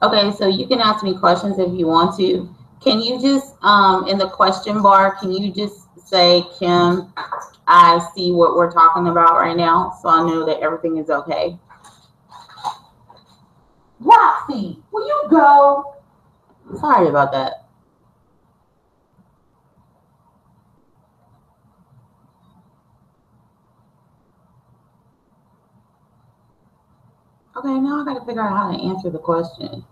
Okay, so you can ask me questions if you want to. Can you just, in the question bar, can you just say, Kim, I see what we're talking about right now, so I know that everything is okay? Roxy, will you go? Sorry about that. Okay, now I got to figure out how to answer the question.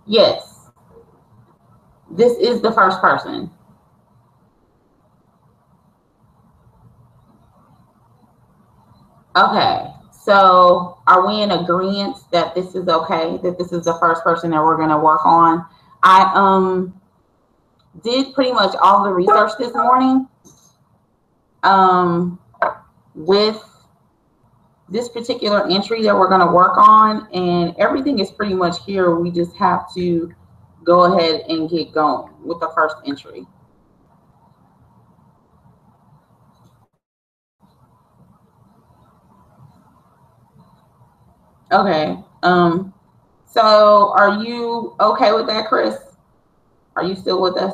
Yes, this is the first person. Okay, so are we in agreement that this is okay, that this is the first person that we're going to work on? I did pretty much all the research this morning with this particular entry that we're going to work on, and everything is pretty much here. We just have to go ahead and get going with the first entry. Okay. So are you okay with that, Chris? Are you still with us?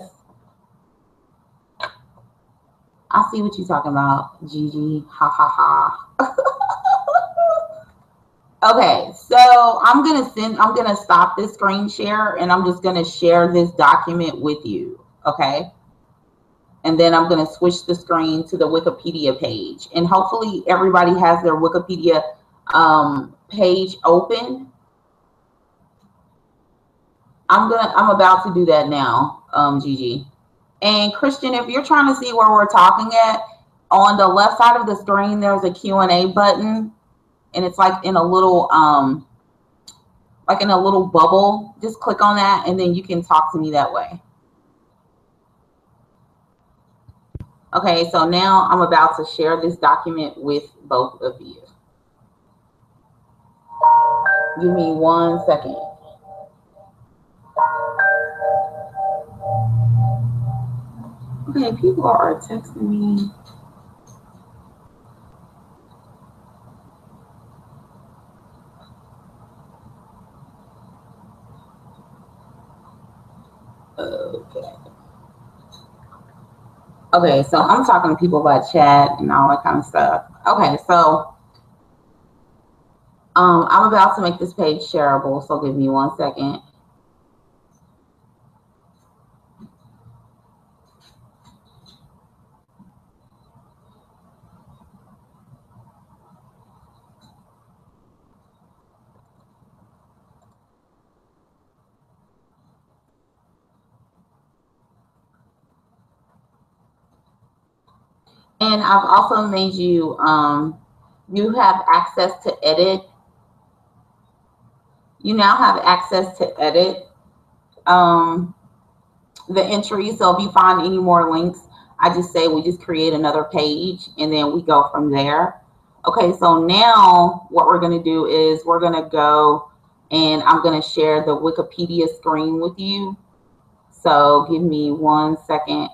I see what you're talking about, Gigi. Ha ha ha. Okay, so I'm gonna stop this screen share, and I'm just gonna share this document with you. Okay. And then I'm gonna switch the screen to the Wikipedia page, and hopefully everybody has their Wikipedia page open. I'm about to do that now, Gigi. And Christian, if you're trying to see where we're talking at, on the left side of the screen, there's a Q&A button, and it's like in a little bubble. Just click on that, and then you can talk to me that way. Okay, so now I'm about to share this document with both of you. Give me 1 second. Okay, people are texting me. Okay, so I'm talking to people by chat and all that kind of stuff. Okay, so I'm about to make this page shareable, so give me 1 second. And I've also made you, you have access to edit. You now have access to edit the entry. So if you find any more links, I just say we just create another page, and then we go from there. Okay, so now what we're going to do is we're going to go, and I'm going to share the Wikipedia screen with you. So give me 1 second.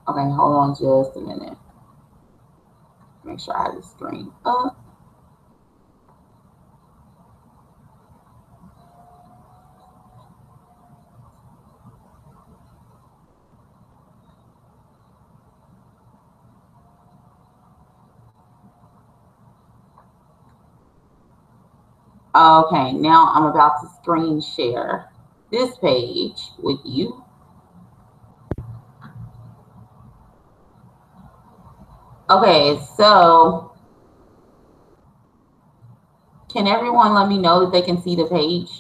Okay, hold on just a minute. Make sure I have the screen up. Okay, now I'm about to screen share this page with you. Okay, so can everyone let me know that they can see the page?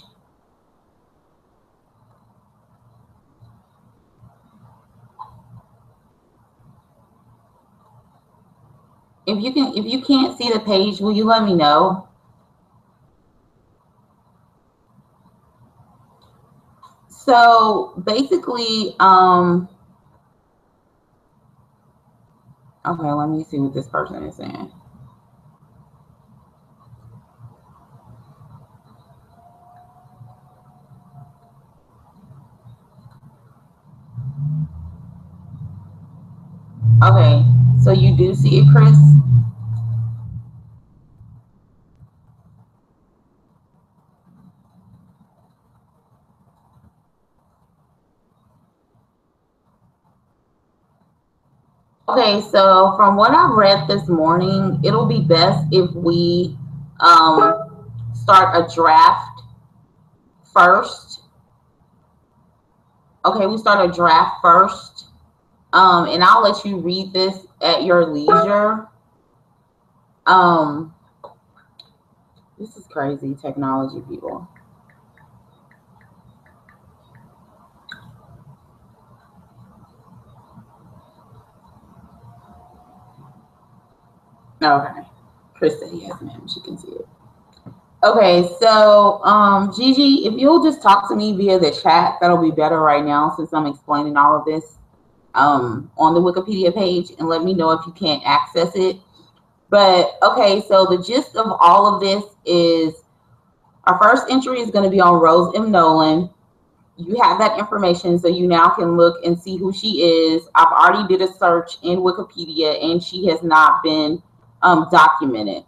If you can't see the page, will you let me know? So basically, okay, let me see what this person is saying. Okay, So you do see it, Chris? Okay, so from what I've read this morning, it'll be best if we start a draft first. Okay, we start a draft first. And I'll let you read this at your leisure. This is crazy technology, people. Okay. Chris said yes, ma'am. She can see it. Okay, so Gigi, if you'll just talk to me via the chat, that'll be better right now since I'm explaining all of this on the Wikipedia page, and let me know if you can't access it. But okay, so the gist of all of this is our first entry is going to be on Rose M. Nolen. You have that information, so you now can look and see who she is. I've already did a search in Wikipedia, and she has not been documented.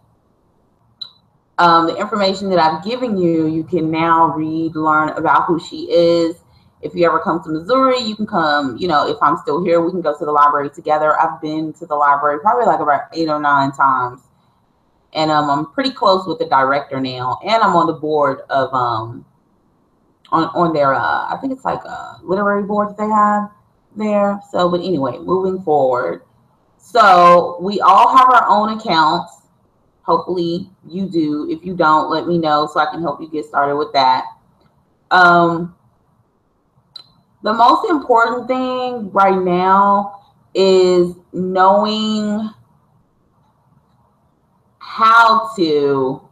The information that I've given you, you can now read, learn about who she is. If you ever come to Missouri, you can come, you know, if I'm still here, we can go to the library together. I've been to the library probably like about 8 or 9 times. And I'm pretty close with the director now. And I'm on the board of, on their, I think it's like a literary board that they have there. So, but anyway, moving forward. So we all have our own accounts. Hopefully you do. If you don't, let me know so I can help you get started with that. The most important thing right now is knowing how to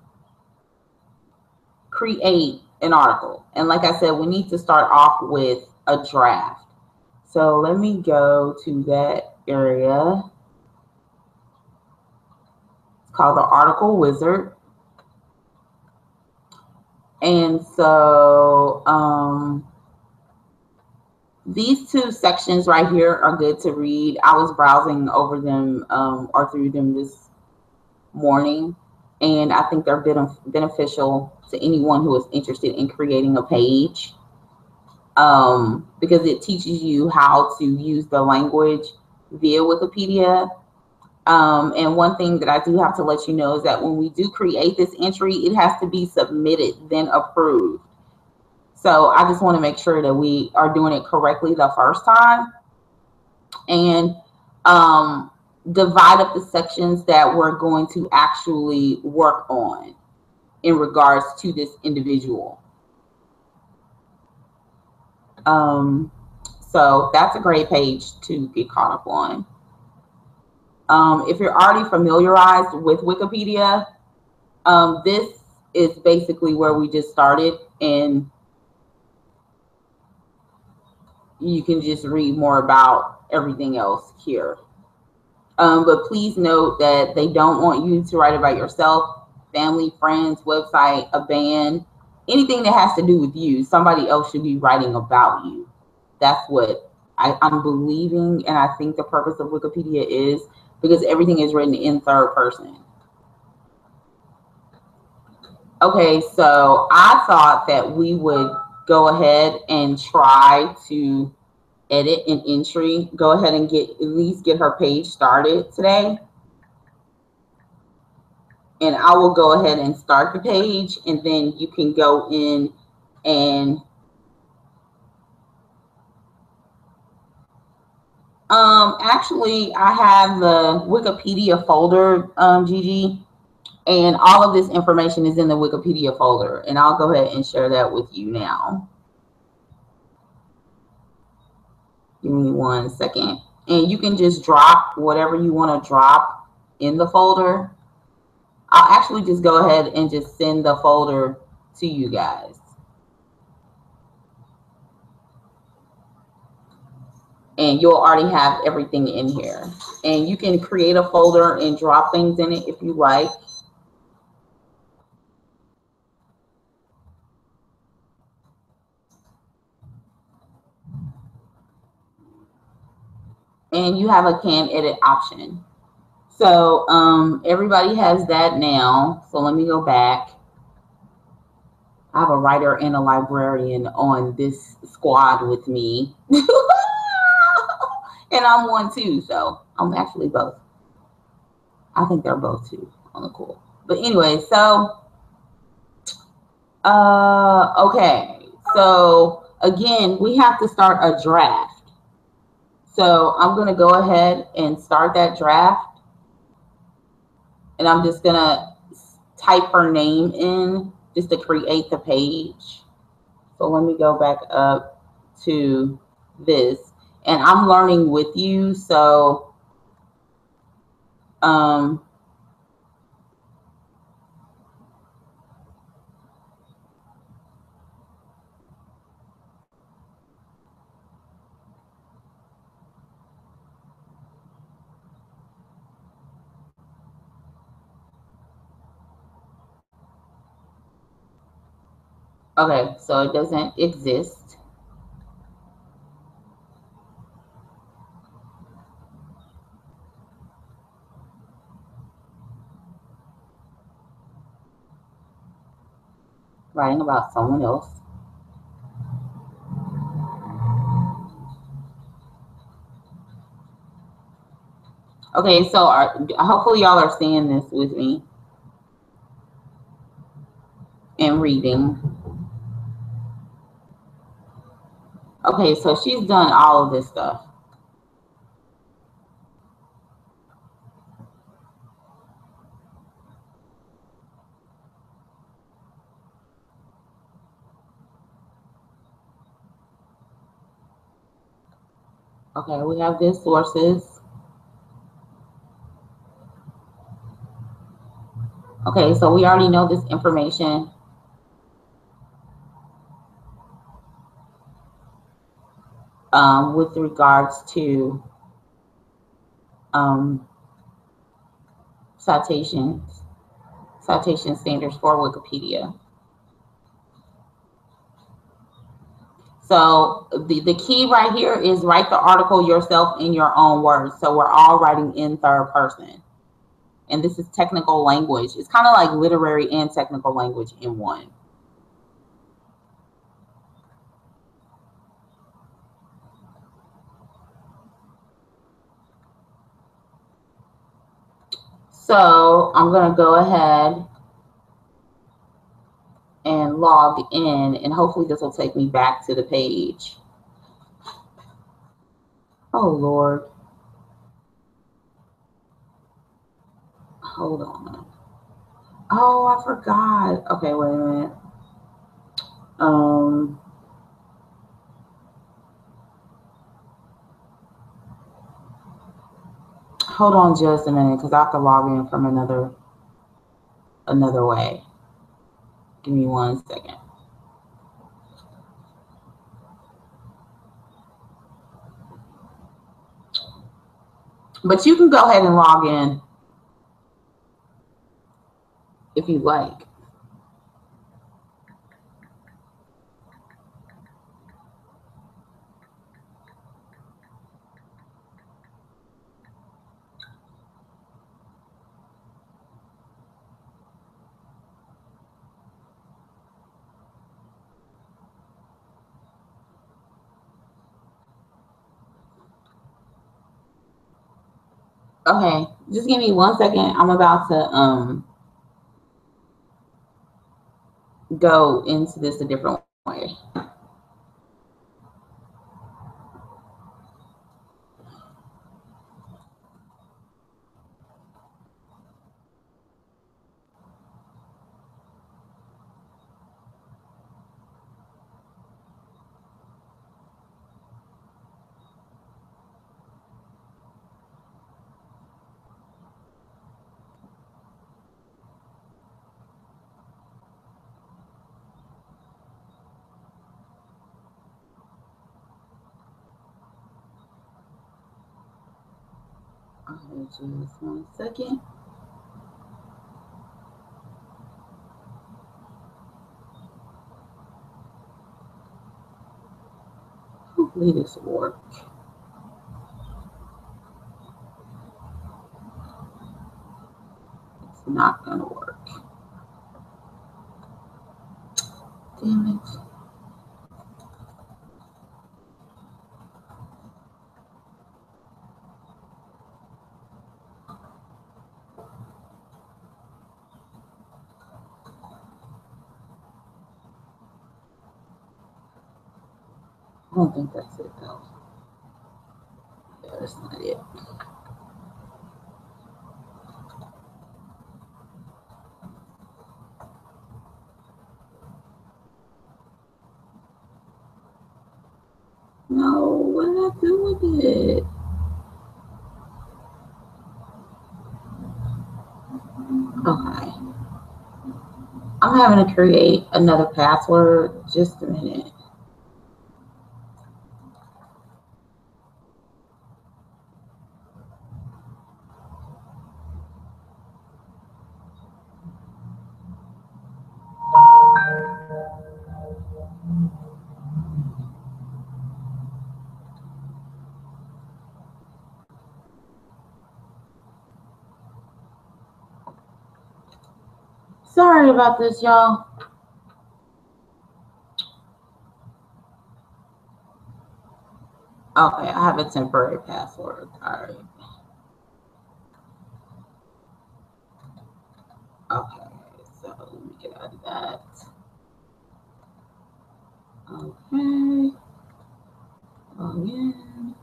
create an article. And like I said, we need to start off with a draft. So let me go to that area. It's called the Article Wizard. And so these 2 sections right here are good to read. I was browsing over them or through them this morning, and I think they're beneficial to anyone who is interested in creating a page because it teaches you how to use the language via Wikipedia. And one thing that I do have to let you know is that when we do create this entry, it has to be submitted, then approved. So I just want to make sure that we are doing it correctly the first time, and divide up the sections that we're going to actually work on in regards to this individual. So that's a great page to get caught up on. If you're already familiarized with Wikipedia, this is basically where we just started, and you can just read more about everything else here. But please note that they don't want you to write about yourself, family, friends, website, a band, anything that has to do with you. Somebody else should be writing about you. That's what I'm believing, and I think the purpose of Wikipedia is, because everything is written in 3rd person. Okay, so I thought that we would go ahead and try to edit an entry. Go ahead and at least get her page started today. And I will go ahead and start the page, and then you can go in and actually I have the Wikipedia folder, Gigi, and all of this information is in the Wikipedia folder, and I'll go ahead and share that with you now. Give me 1 second. And you can just drop whatever you want to drop in the folder. I'll actually just go ahead and just send the folder to you guys. And you'll already have everything in here. And you can create a folder and drop things in it if you like. And you have a can edit option. So everybody has that now. So let me go back. I have a writer and a librarian on this squad with me. And I'm one too, so I'm actually both. I think they're both too on the cool. But anyway, so okay. So again, we have to start a draft. So I'm gonna go ahead and start that draft. And I'm just gonna type her name in just to create the page. So let me go back up to this. And I'm learning with you, so okay, so it doesn't exist. Writing about someone else. Okay, so hopefully y'all are seeing this with me and reading. Okay, so she's done all of this stuff. Okay, we have this sources. Okay, so we already know this information. With regards to citation standards for Wikipedia. So the key right here is write the article yourself in your own words. So we're all writing in third person. And this is technical language. It's kind of like literary and technical language in one. So I'm going to go ahead and log in, and hopefully this will take me back to the page. Oh, Lord. Hold on. Oh, I forgot. Okay, wait a minute. Hold on just a minute, because I have to log in from another way. Give me 1 second. But you can go ahead and log in if you like. Okay, just give me 1 second. I'm about to go into this a different way. Okay, just 1 second. Hopefully this will work. not gonna work. Damn it. I don't think that's it though. Yeah, that's not it. No, what did I do with it? Okay. I'm having to create another password. Just a minute. Sorry about this, y'all. Okay, I have a temporary password. All right. Okay, so let me get out of that. Okay. Login.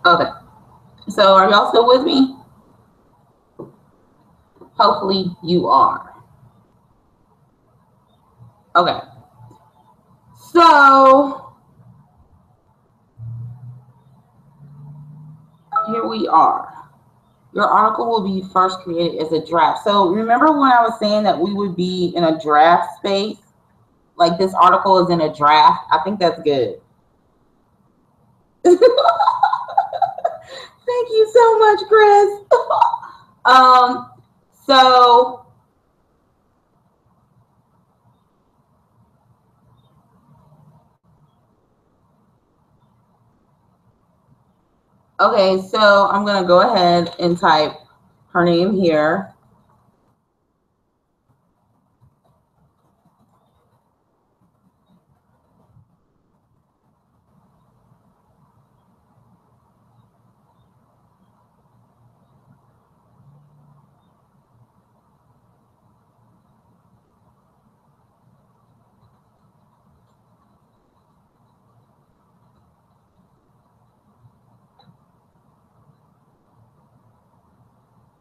Okay, so are y'all still with me? Hopefully you are. Okay, so here we are. Your article will be first created as a draft. So remember when I was saying that we would be in a draft space? Like this article is in a draft. I think that's good. Thank you so much, Chris. So okay, so I'm gonna go ahead and type her name here.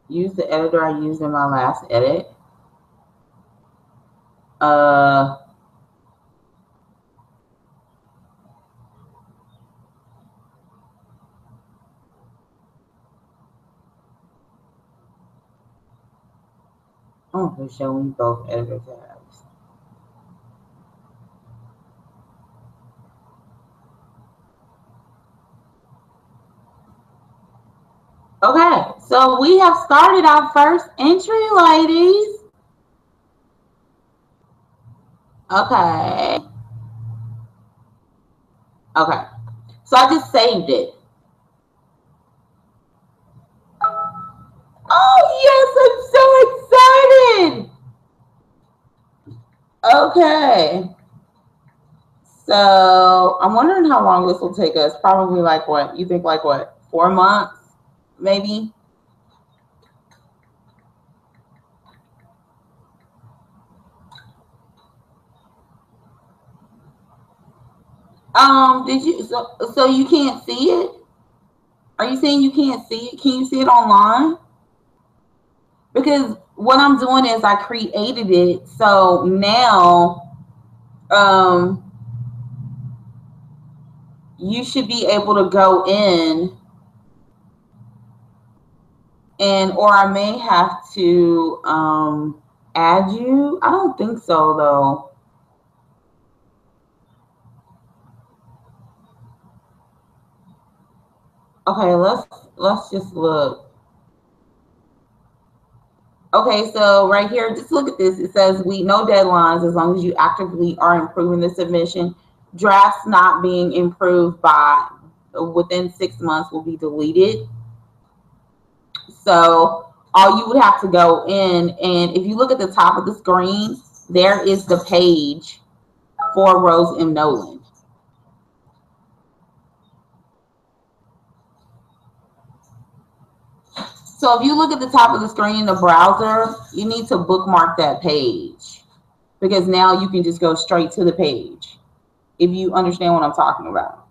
Use the editor I used in my last edit. I'm going to show you both editor tabs. Okay, so we have started our first entry, ladies. Okay. Okay. So I just saved it. Oh, yes, I'm so excited. Okay. So I'm wondering how long this will take us. Probably like what? You think like what? 4 months, maybe? Did you, so you can't see it? Are you saying you can't see it? Can you see it online? Because what I'm doing is I created it. So now, you should be able to go in and, or I may have to add you. I don't think so though. Okay, let's just look. Okay, so right here, just look at this. It says we no deadlines as long as you actively are improving the submission. Drafts not being improved by within 6 months will be deleted. So all you would have to go in, and if you look at the top of the screen, there is the page for Rose M. Nolen. So if you look at the top of the screen in the browser, you need to bookmark that page because now you can just go straight to the page if you understand what I'm talking about.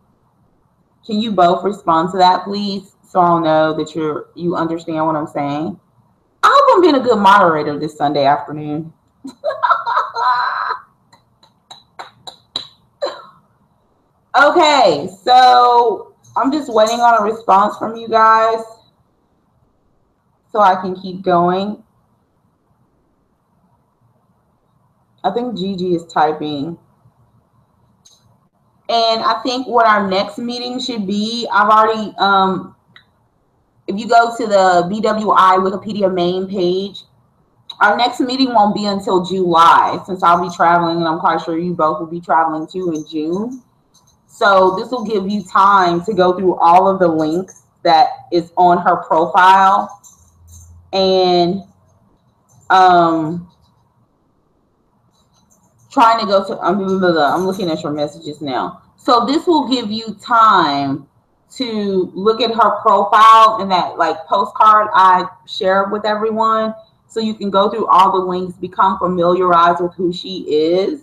Can you both respond to that, please, so I'll know that you understand what I'm saying? I hope I'm being a good moderator this Sunday afternoon. Okay, so I'm just waiting on a response from you guys so I can keep going. I think Gigi is typing. And I think what our next meeting should be, I've already, if you go to the BWI Wikipedia main page, our next meeting won't be until July, since I'll be traveling, and I'm quite sure you both will be traveling too in June. So this will give you time to go through all of the links that is on her profile. And trying to go to, I'm looking at your messages now. So this will give you time to look at her profile and that like postcard I shared with everyone. So you can go through all the links, become familiarized with who she is,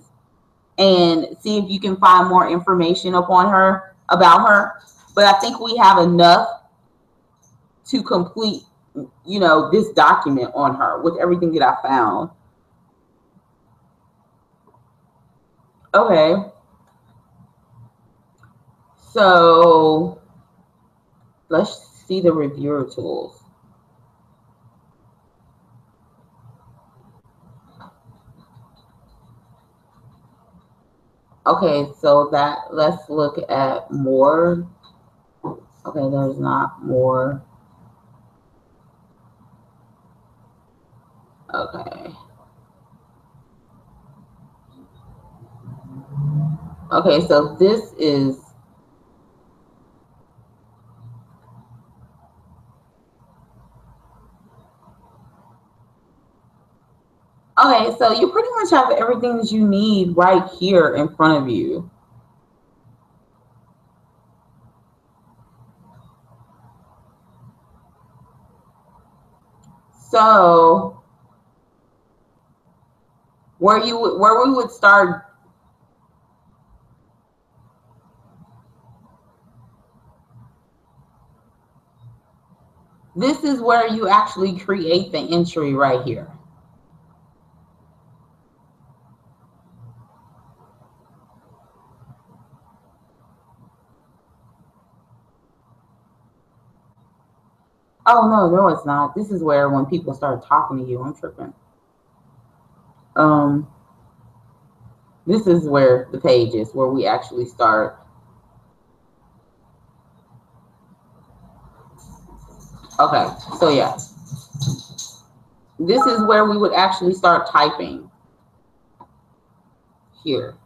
and see if you can find more information upon her, about her. But I think we have enough to complete, you know, this document on her with everything that I found. Okay. So let's see the reviewer tools. Okay, so that, let's look at more. Okay, there's not more. Okay. Okay, so this is, okay, so you pretty much have everything that you need right here in front of you. So where we would start, this is where you actually create the entry right here. Oh no, it's not. This is where when people start talking to you, I'm tripping. This is where the page is, where we actually start. Okay, so yeah. This is where we would actually start typing here.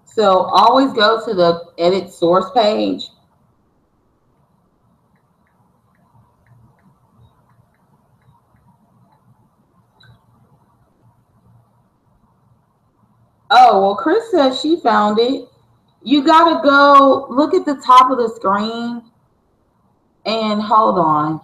So always go to the edit source page. Oh, well, Chris says she found it. You got to go look at the top of the screen and hold on.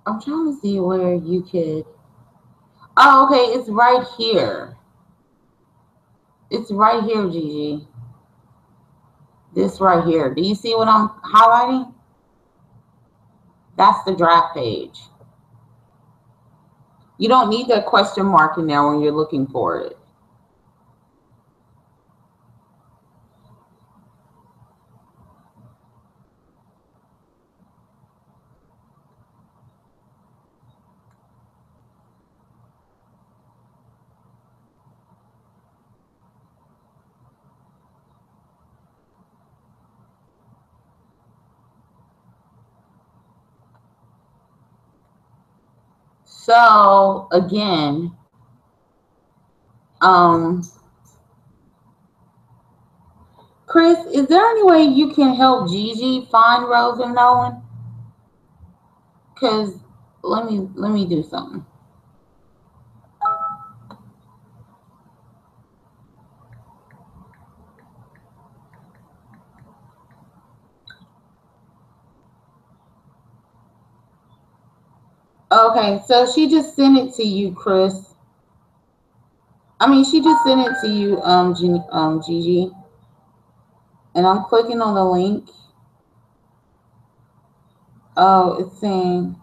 I'm trying to see where you could. Oh, okay. It's right here. It's right here, Gigi. This right here. Do you see what I'm highlighting? That's the draft page. You don't need that question mark in there when you're looking for it. So again, Chris, is there any way you can help Gigi find Rose and Nolen? Cause let me do something. Okay, so she just sent it to you, Chris. I mean, she just sent it to you, Gigi. And I'm clicking on the link. Oh, it's saying.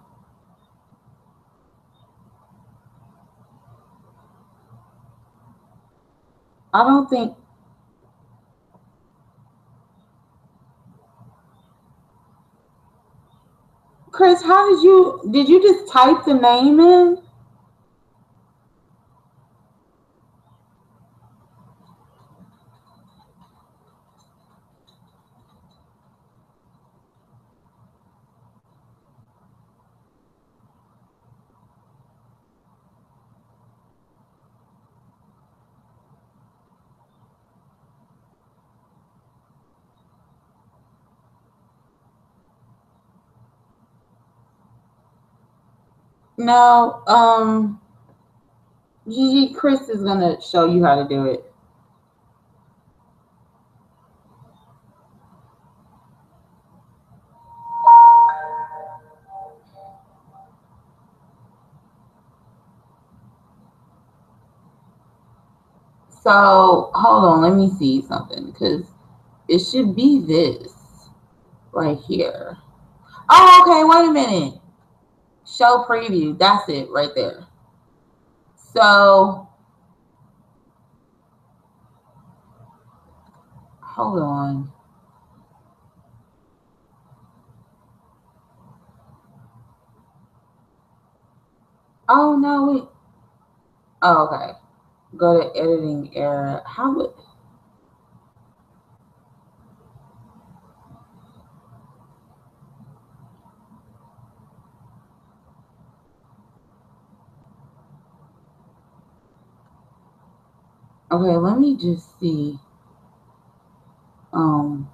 I don't think. Chris, how did you just type the name in? No, Gigi, Chris is gonna show you how to do it. So hold on, let me see something because it should be this right here. Oh, okay, wait a minute. Show preview. That's it right there. So hold on. Oh no, wait. Oh, okay. Go to editing area. How would okay, let me just see. Um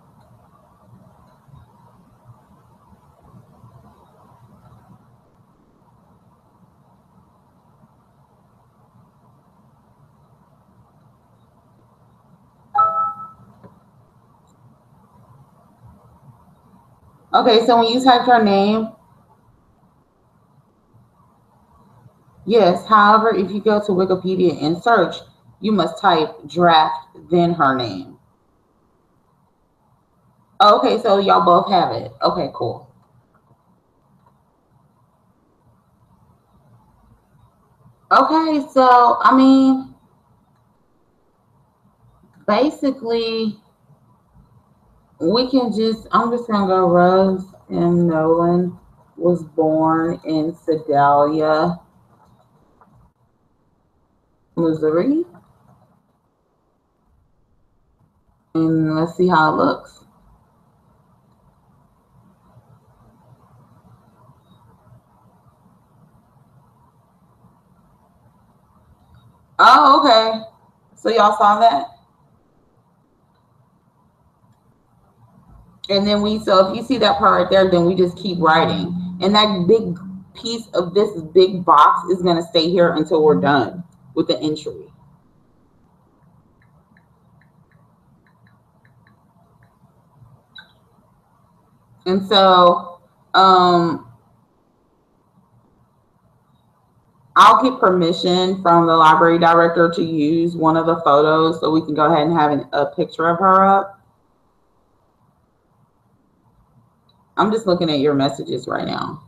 Okay, so when you type her name, yes. However, if you go to Wikipedia and search, you must type draft, then her name. Okay, so y'all both have it. Okay, cool. Okay, so I mean, basically, we can just, I'm just gonna go Rose M. Nolen was born in Sedalia, Missouri. And let's see how it looks. Oh, okay. So y'all saw that? And then so if you see that part right there, then we just keep writing. And that big piece of this big box is going to stay here until we're done with the entry. And so, I'll get permission from the library director to use one of the photos so we can go ahead and have a picture of her up. I'm just looking at your messages right now.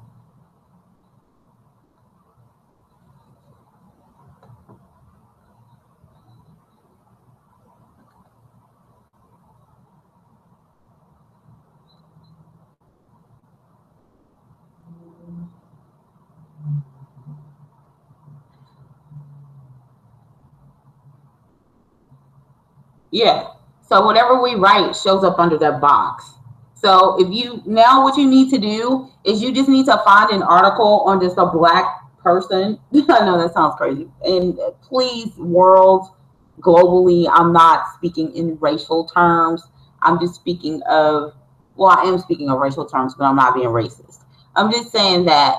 Yeah. So whatever we write shows up under that box. So if you, now what you need to do is you just need to find an article on just a black person. I know that sounds crazy. And please, world, globally, I'm not speaking in racial terms. I'm just speaking of, well, I am speaking of racial terms, but I'm not being racist. I'm just saying that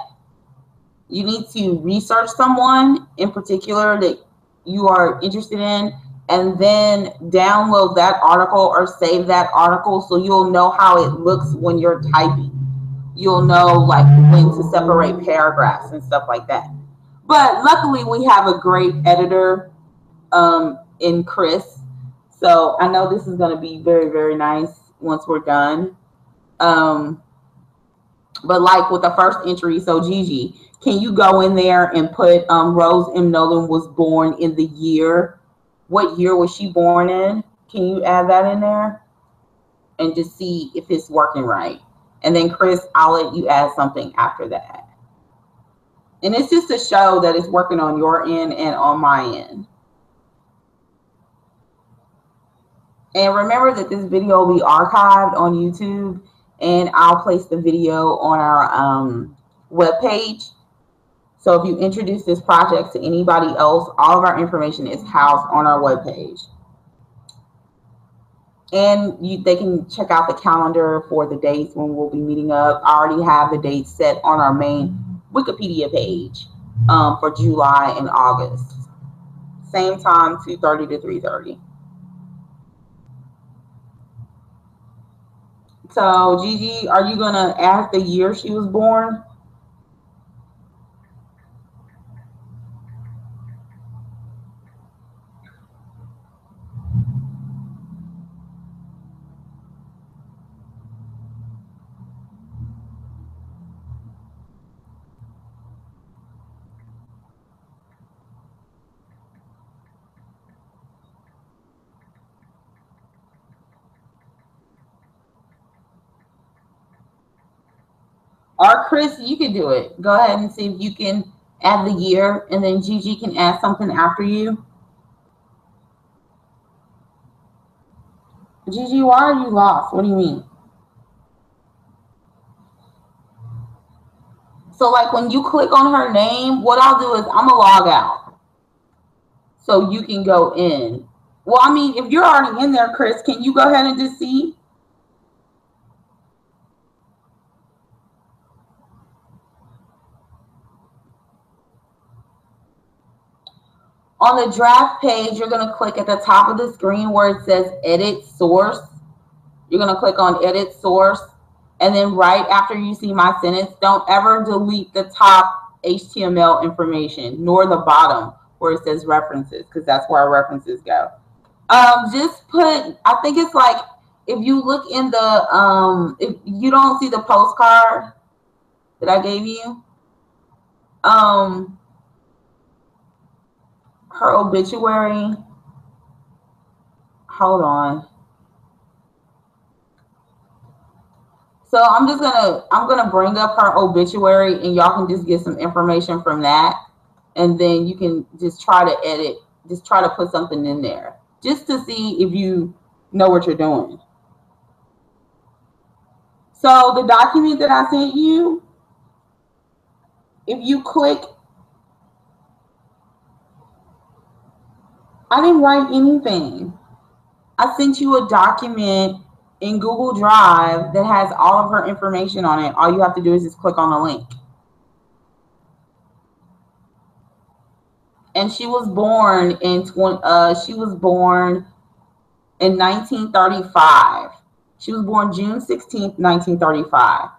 you need to research someone in particular that you are interested in, and then download that article or save that article so you'll know how it looks when you're typing. You'll know like when to separate paragraphs and stuff like that. But luckily we have a great editor in Chris. So I know this is going to be very, very nice once we're done. But like with the first entry, so Gigi, can you go in there and put Rose M. Nolen was born in the year? What year was she born in? Can you add that in there? And just see if it's working right. And then Chris, I'll let you add something after that. And it's just to show that it's working on your end and on my end. And remember that this video will be archived on YouTube, and I'll place the video on our webpage. So if you introduce this project to anybody else, all of our information is housed on our webpage. And they can check out the calendar for the dates when we'll be meeting up. I already have the dates set on our main Wikipedia page for July and August. Same time, 2:30 to 3:30. So Gigi, are you gonna add the year she was born? Or Chris, you can do it. Go ahead and see if you can add the year, and then Gigi can add something after you. Gigi, why are you lost? What do you mean? So like when you click on her name, what I'll do is I'm gonna log out so you can go in. Well, I mean, if you're already in there, Chris, can you go ahead and just see? On the draft page, you're gonna click at the top of the screen where it says edit source. You're gonna click on edit source. And then right after you see my sentence, don't ever delete the top HTML information, nor the bottom where it says references, because that's where our references go. Just put, I think it's like, if you look in the, if you don't see the postcard that I gave you, her obituary, hold on. So I'm gonna bring up her obituary, and y'all can just get some information from that, and then you can just try to edit, just try to put something in there, just to see if you know what you're doing. So the document that I sent you, if you click, I didn't write anything. I sent you a document in Google Drive that has all of her information on it. All you have to do is just click on the link. And she was born in 1935. She was born June 16th, 1935.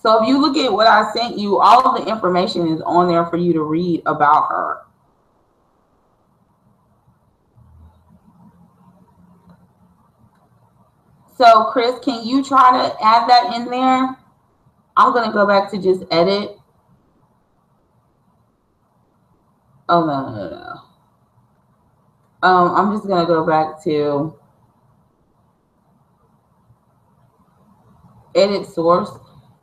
So if you look at what I sent you, all of the information is on there for you to read about her. So Chris, can you try to add that in there? I'm going to go back to just edit. Oh, no. I'm just going to go back to edit source.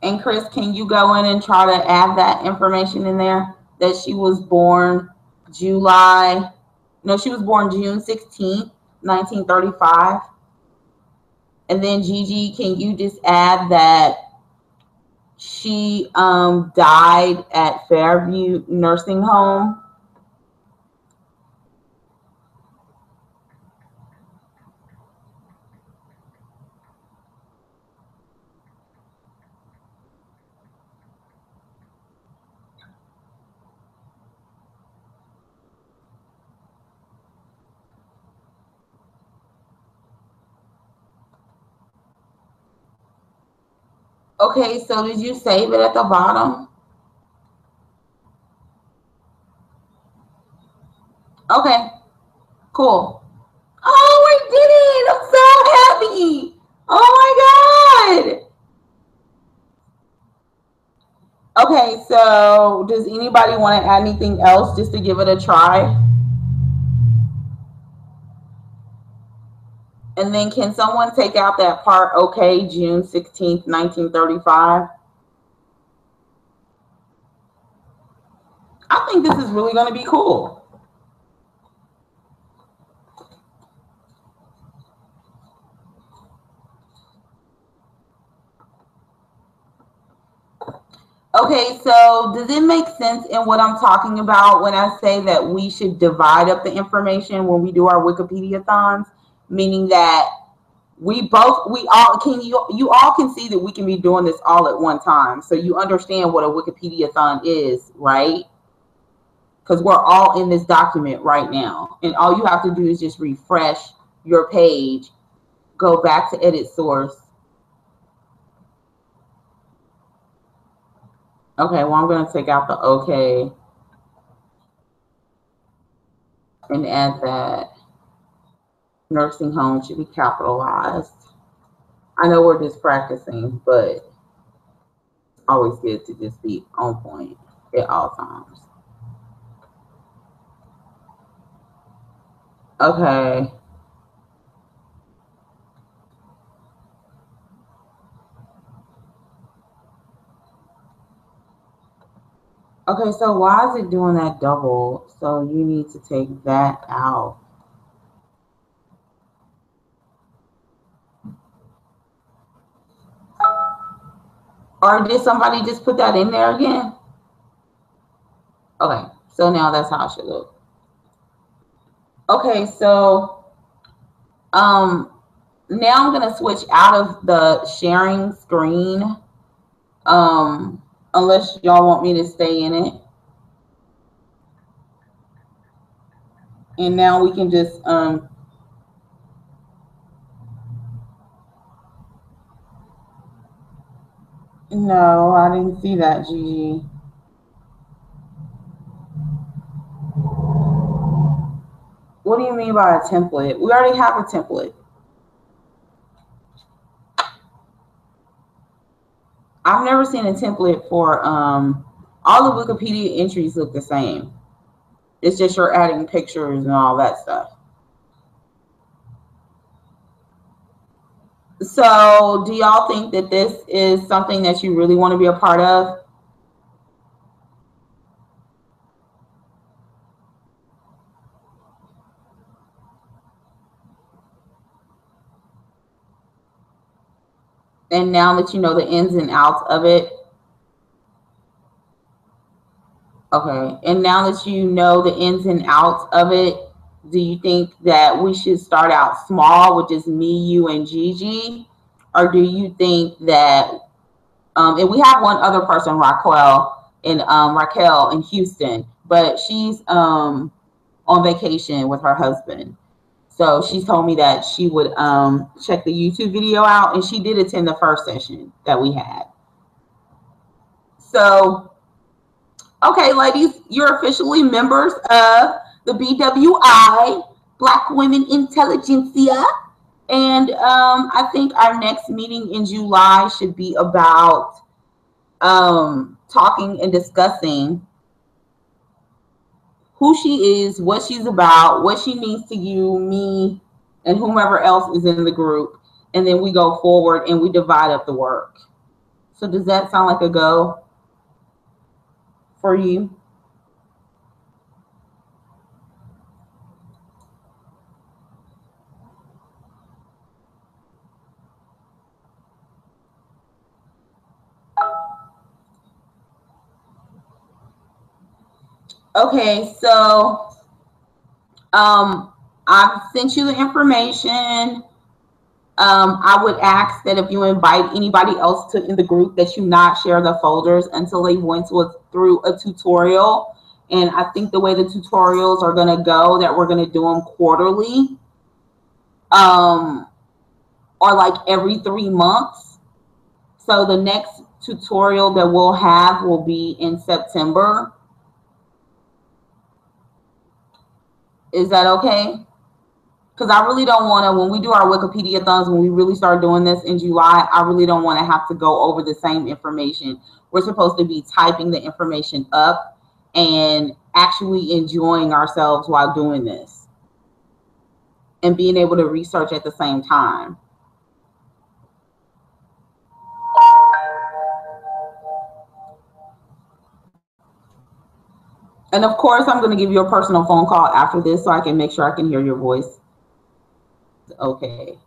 And Chris, can you go in and try to add that information in there? That she was born she was born June 16th, 1935. And then Gigi, can you just add that she died at Fairview Nursing Home? Okay, so did you save it at the bottom? Okay, cool. Oh, I did it! I'm so happy! Oh my God! Okay, so does anybody want to add anything else just to give it a try? And then can someone take out that part, okay, June 16th, 1935? I think this is really going to be cool. Okay, so does it make sense in what I'm talking about when I say that we should divide up the information when we do our Wikipedia-thons? Meaning that you all can see that we can be doing this all at one time. So you understand what a Wikipedia-thon is, right? Because we're all in this document right now. And all you have to do is just refresh your page, go back to edit source. Okay, well, I'm going to take out the okay and add that nursing home should be capitalized. I know we're just practicing, but it's always good to just be on point at all times. Okay. Okay, so why is it doing that double? So you need to take that out. Or did somebody just put that in there again? Okay, so now that's how it should look. Okay, so now I'm gonna switch out of the sharing screen. Unless y'all want me to stay in it. And now we can just no, I didn't see that, Gigi. What do you mean by a template? We already have a template. I've never seen a template for all the Wikipedia entries look the same. It's just you're adding pictures and all that stuff. So do y'all think that this is something that you really want to be a part of? And now that you know the ins and outs of it. Okay, and now that you know the ins and outs of it, do you think that we should start out small with just me, you, and Gigi? Or do you think that, and we have one other person, Raquel in Houston, but she's on vacation with her husband. So she told me that she would check the YouTube video out, and she did attend the first session that we had. So, okay, ladies, you're officially members of the BWI, Black Women Intelligentsia. And I think our next meeting in July should be about talking and discussing who she is, what she's about, what she means to you, me, and whomever else is in the group. And then we go forward and we divide up the work. So does that sound like a go for you? Okay, so I've sent you the information. I would ask that if you invite anybody else to in the group that you not share the folders until they went through a tutorial. And I think the way the tutorials are going to go, that we're going to do them quarterly, or like every 3 months. So the next tutorial that we'll have will be in September. Is that okay? Because I really don't want to, when we do our Wikipedia-thons, when we really start doing this in July, I really don't want to have to go over the same information. We're supposed to be typing the information up and actually enjoying ourselves while doing this and being able to research at the same time. And of course, I'm going to give you a personal phone call after this so I can make sure I can hear your voice. Okay.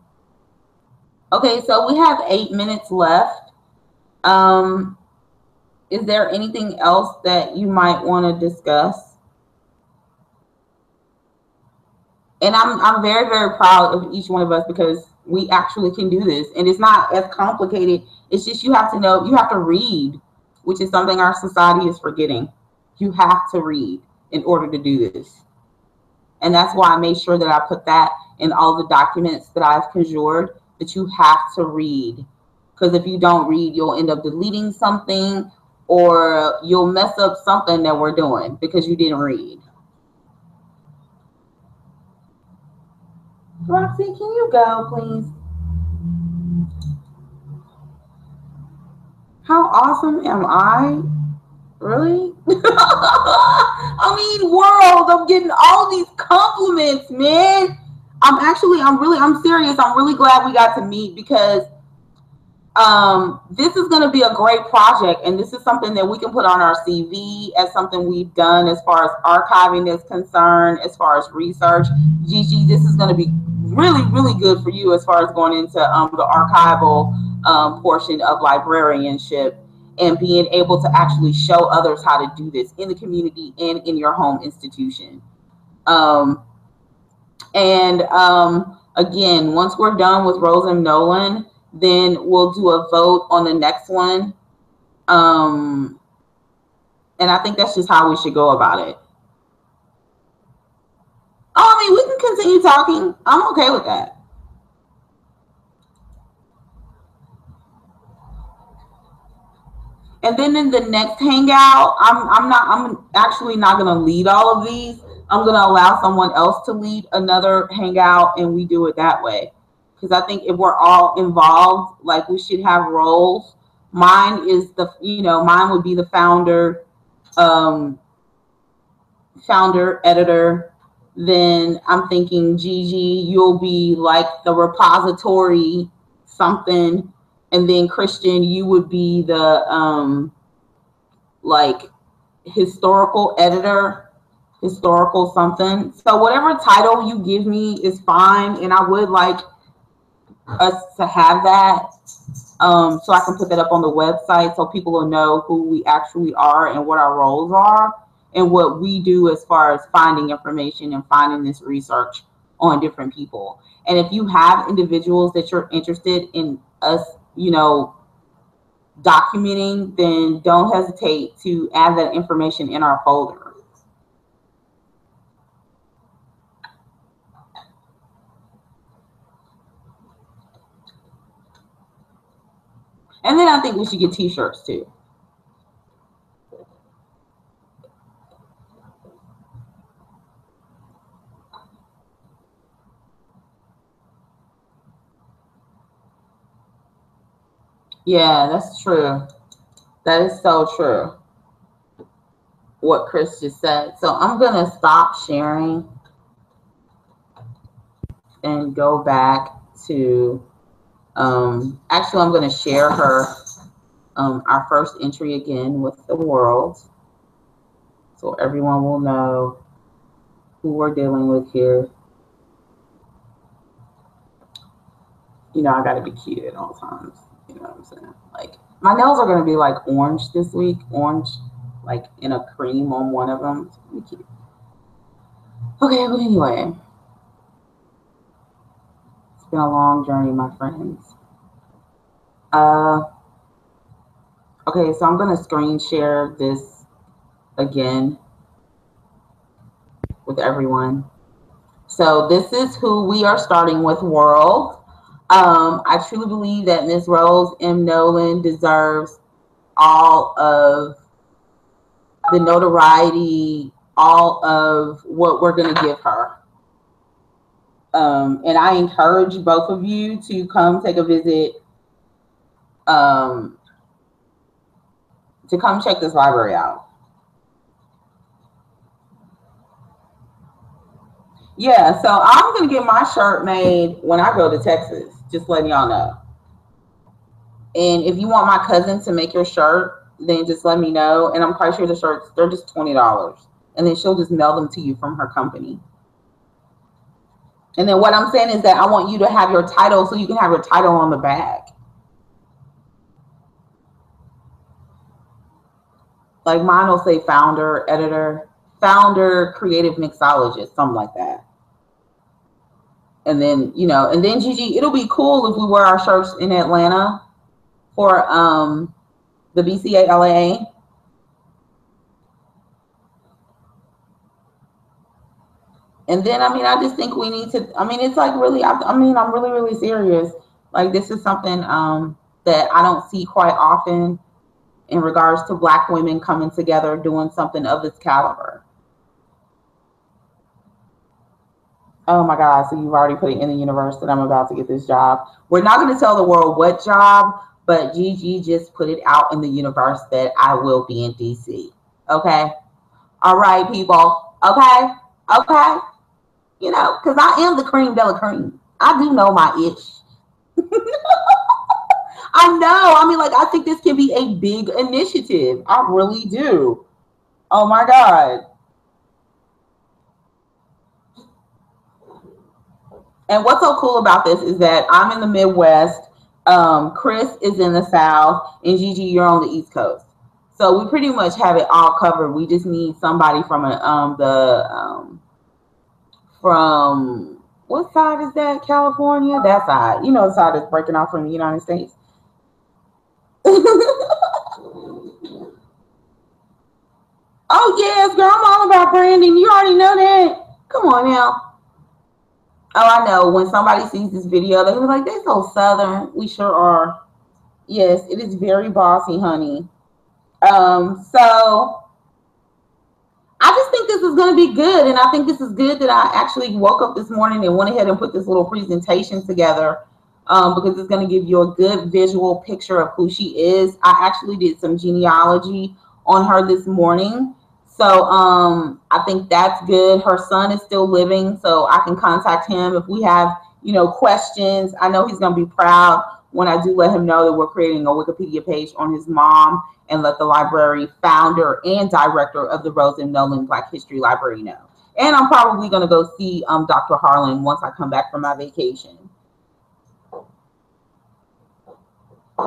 Okay, so we have 8 minutes left. Is there anything else that you might want to discuss? And I'm very, very proud of each one of us because we actually can do this. And it's not as complicated. It's just you have to know, you have to read, which is something our society is forgetting. You have to read in order to do this. And that's why I made sure that I put that in all the documents that I've conjured, that you have to read. Because if you don't read, you'll end up deleting something or you'll mess up something that we're doing because you didn't read. Roxy, can you go, please? How awesome am I? Really? I mean, world, I'm getting all these compliments, man. I'm serious. I'm really glad we got to meet because this is going to be a great project, and this is something that we can put on our CV as something we've done as far as archiving is concerned, as far as research. Gigi, this is going to be really, really good for you as far as going into the archival portion of librarianship and being able to actually show others how to do this in the community and in your home institution. Again, once we're done with Rose and Nolen, then we'll do a vote on the next one. And I think that's just how we should go about it. Oh, I mean, we can continue talking. I'm okay with that. And then in the next hangout, I'm actually not going to lead all of these. I'm going to allow someone else to lead another hangout, and we do it that way. Because I think if we're all involved, like we should have roles. Mine would be the founder, editor. Then I'm thinking, Gigi, you'll be like the repository something. And then Christian, you would be the like historical editor, historical something. So whatever title you give me is fine. And I would like us to have that so I can put that up on the website so people will know who we actually are and what our roles are and what we do as far as finding information and finding this research on different people. And if you have individuals that you're interested in us, documenting, then don't hesitate to add that information in our folder. And then I think we should get t-shirts too. Yeah, that's true. That is so true. What Chris just said. So I'm gonna stop sharing and go back to. Actually, I'm gonna share her our first entry again with the world, so everyone will know who we're dealing with here. You know, I gotta be cute at all times. You know what I'm saying? Like, my nails are gonna be like orange this week, orange, like in a cream on one of them. It's gonna be cute. Okay, but anyway, it's been a long journey, my friends. Okay, so I'm gonna screen share this again with everyone. So this is who we are starting with, world. I truly believe that Ms. Rose M. Nolen deserves all of the notoriety, all of what we're going to give her. And I encourage both of you to come take a visit, to come check this library out. Yeah, so I'm going to get my shirt made when I go to Texas, just letting y'all know. And if you want my cousin to make your shirt, then just let me know. And I'm quite sure the shirts, they're just $20. And then she'll just mail them to you from her company. And then what I'm saying is that I want you to have your title so you can have your title on the bag. Like mine will say founder, editor, founder, creative mixologist, something like that. And then, you know, and then Gigi, it'll be cool if we wear our shirts in Atlanta for the BCALA. And then, I mean, I just think we need to, I mean, it's like really, I mean, I'm really, really serious. Like this is something that I don't see quite often in regards to Black women coming together doing something of this caliber. Oh my God, so you've already put it in the universe that I'm about to get this job. We're not going to tell the world what job, but Gigi just put it out in the universe that I will be in DC. Okay? All right, people. Okay? Okay? You know, because I am the cream de la cream. I do know my ish. I know. I mean, like, I think this can be a big initiative. I really do. Oh my God. And what's so cool about this is that I'm in the Midwest, Chris is in the South, and Gigi, you're on the East Coast. So we pretty much have it all covered. We just need somebody from from what side is that? California? That side. You know the side that's breaking off from the United States. Oh yes, girl, I'm all about branding. You already know that. Come on now. Oh, I know. When somebody sees this video, they're like, they're so Southern. We sure are. Yes, it is very bossy, honey. So I just think this is going to be good. And I think this is good that I actually woke up this morning and went ahead and put this little presentation together, because it's going to give you a good visual picture of who she is. I actually did some genealogy on her this morning. So I think that's good. Her son is still living, so I can contact him if we have, you know, questions. I know he's going to be proud when I do let him know that we're creating a Wikipedia page on his mom, and let the library founder and director of the Rose M. Nolen Black History Library know. And I'm probably going to go see Dr. Harlan once I come back from my vacation.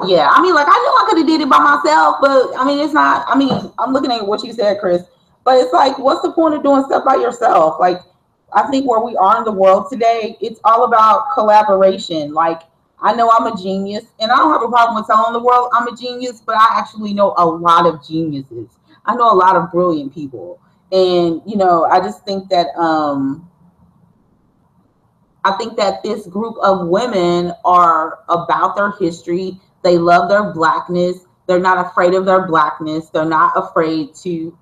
Yeah, I mean, like, I know I could have did it by myself, but I mean, it's not, I mean, I'm looking at what you said, Chris, but it's like, what's the point of doing stuff by yourself? Like, I think where we are in the world today, it's all about collaboration. Like, I know I'm a genius, and I don't have a problem with telling the world I'm a genius, but I actually know a lot of geniuses. I know a lot of brilliant people. And, you know, I just think that, this group of women are about their history. They love their Blackness. They're not afraid of their Blackness. They're not afraid to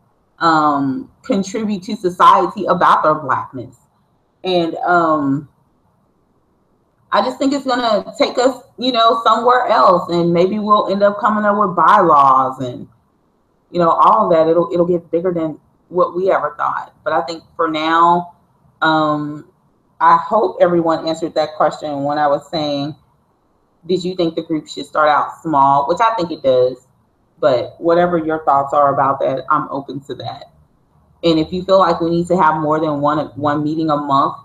contribute to society about their Blackness. And I just think it's going to take us, you know, somewhere else, and maybe we'll end up coming up with bylaws and, you know, all of that. It'll get bigger than what we ever thought. But I think for now, I hope everyone answered that question when I was saying, did you think the group should start out small? Which I think it does. But whatever your thoughts are about that, I'm open to that. And if you feel like we need to have more than one meeting a month,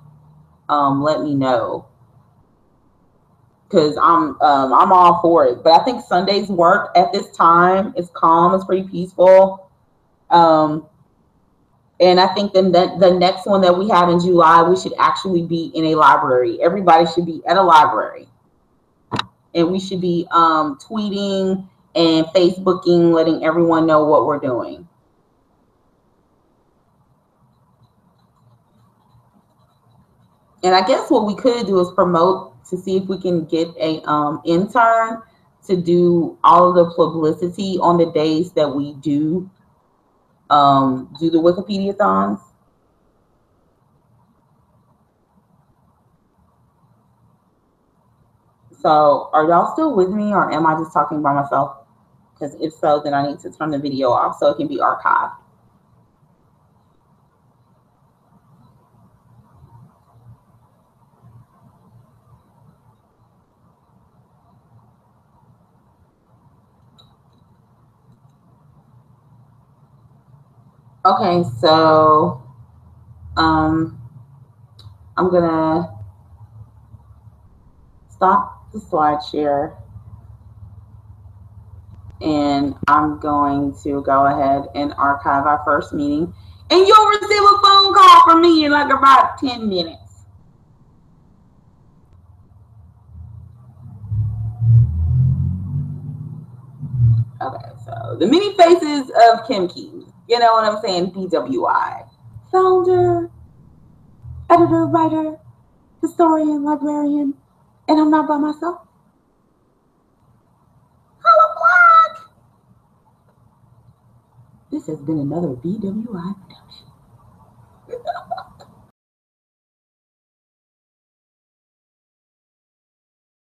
let me know, because I'm all for it. But I think Sundays work at this time. It's calm. It's pretty peaceful. Um, and I think then the next one that we have in July, we should actually be in a library. Everybody should be at a library, and we should be tweeting and Facebooking, letting everyone know what we're doing. And I guess what we could do is promote to see if we can get a intern to do all of the publicity on the days that we do the Wikipedia-thons. So are y'all still with me, or am I just talking by myself? Because if so, then I need to turn the video off so it can be archived. Okay, so I'm gonna stop the slide share, and I'm going to go ahead and archive our first meeting, and you'll receive a phone call from me in like about 10 minutes. Okay, so the many faces of Kim Keys. You know what I'm saying? BWI. Founder, editor, writer, historian, librarian, and I'm not by myself. Hello, Black! This has been another BWI production.